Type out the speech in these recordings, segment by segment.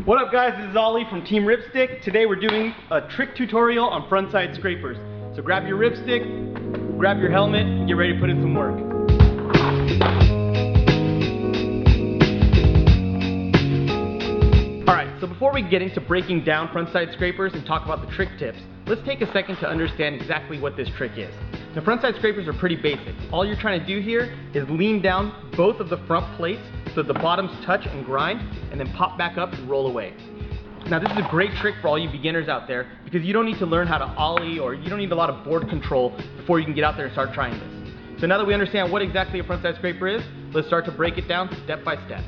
What up guys, this is Ollie from Team RipStik. Today we're doing a trick tutorial on frontside scrapers. So grab your RipStik, grab your helmet, and get ready to put in some work. Alright, so before we get into breaking down frontside scrapers and talk about the trick tips, let's take a second to understand exactly what this trick is. The frontside scrapers are pretty basic. All you're trying to do here is lean down both of the front plates so the bottoms touch and grind, and then pop back up and roll away. Now this is a great trick for all you beginners out there because you don't need to learn how to ollie or you don't need a lot of board control before you can get out there and start trying this. So now that we understand what exactly a frontside scraper is, let's start to break it down step by step.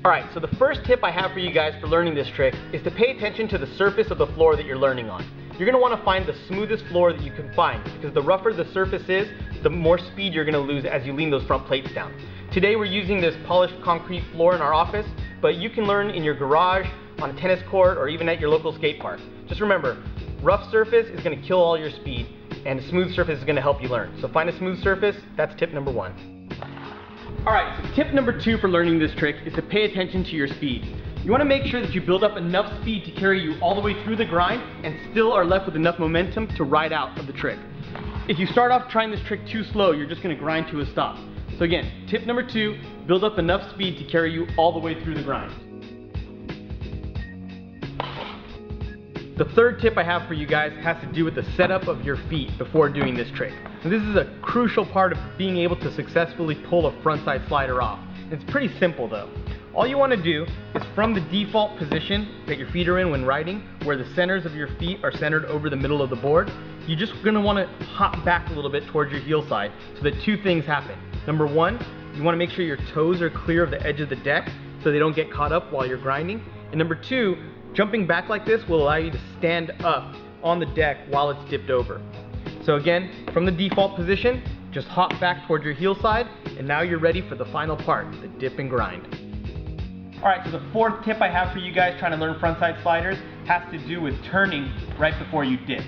Alright, so the first tip I have for you guys for learning this trick is to pay attention to the surface of the floor that you're learning on. You're going to want to find the smoothest floor that you can find because the rougher the surface is, the more speed you're going to lose as you lean those front plates down. Today we're using this polished concrete floor in our office, but you can learn in your garage, on a tennis court, or even at your local skate park. Just remember, rough surface is going to kill all your speed, and a smooth surface is going to help you learn. So find a smooth surface, that's tip number one. Alright, so tip number two for learning this trick is to pay attention to your speed. You want to make sure that you build up enough speed to carry you all the way through the grind and still are left with enough momentum to ride out of the trick. If you start off trying this trick too slow, you're just going to grind to a stop. So again, tip number two, build up enough speed to carry you all the way through the grind. The third tip I have for you guys has to do with the setup of your feet before doing this trick. And this is a crucial part of being able to successfully pull a frontside slider off. It's pretty simple though. All you want to do is from the default position that your feet are in when riding, where the centers of your feet are centered over the middle of the board, you're just going to want to hop back a little bit towards your heel side so that two things happen. Number one, you want to make sure your toes are clear of the edge of the deck so they don't get caught up while you're grinding. And number two, jumping back like this will allow you to stand up on the deck while it's dipped over. So again, from the default position, just hop back towards your heel side, and now you're ready for the final part, the dip and grind. Alright, so the fourth tip I have for you guys trying to learn frontside sliders has to do with turning right before you dip.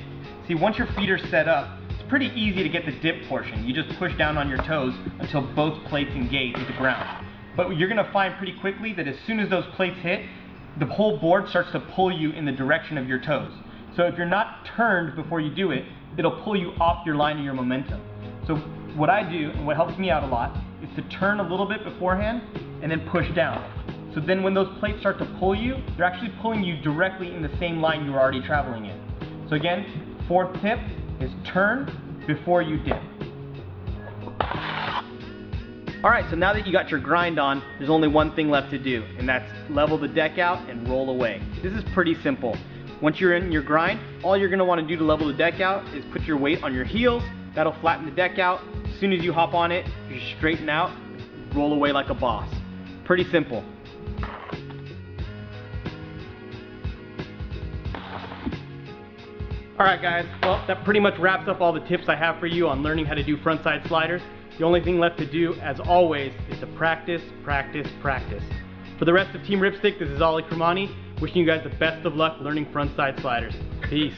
See, once your feet are set up, it's pretty easy to get the dip portion. You just push down on your toes until both plates engage with the ground. But you're going to find pretty quickly that as soon as those plates hit, the whole board starts to pull you in the direction of your toes. So if you're not turned before you do it, it'll pull you off your line of your momentum. So what I do, and what helps me out a lot, is to turn a little bit beforehand and then push down. So then when those plates start to pull you, they're actually pulling you directly in the same line you were already traveling in. So again, fourth tip is turn before you dip. Alright, so now that you got your grind on, there's only one thing left to do, and that's level the deck out and roll away. This is pretty simple. Once you're in your grind, all you're going to want to do to level the deck out is put your weight on your heels. That'll flatten the deck out. As soon as you hop on it, you straighten out, roll away like a boss. Pretty simple. Alright guys, well that pretty much wraps up all the tips I have for you on learning how to do frontside sliders. The only thing left to do, as always, is to practice, practice, practice. For the rest of Team RipStik, this is Ollie Cremani, wishing you guys the best of luck learning frontside sliders. Peace.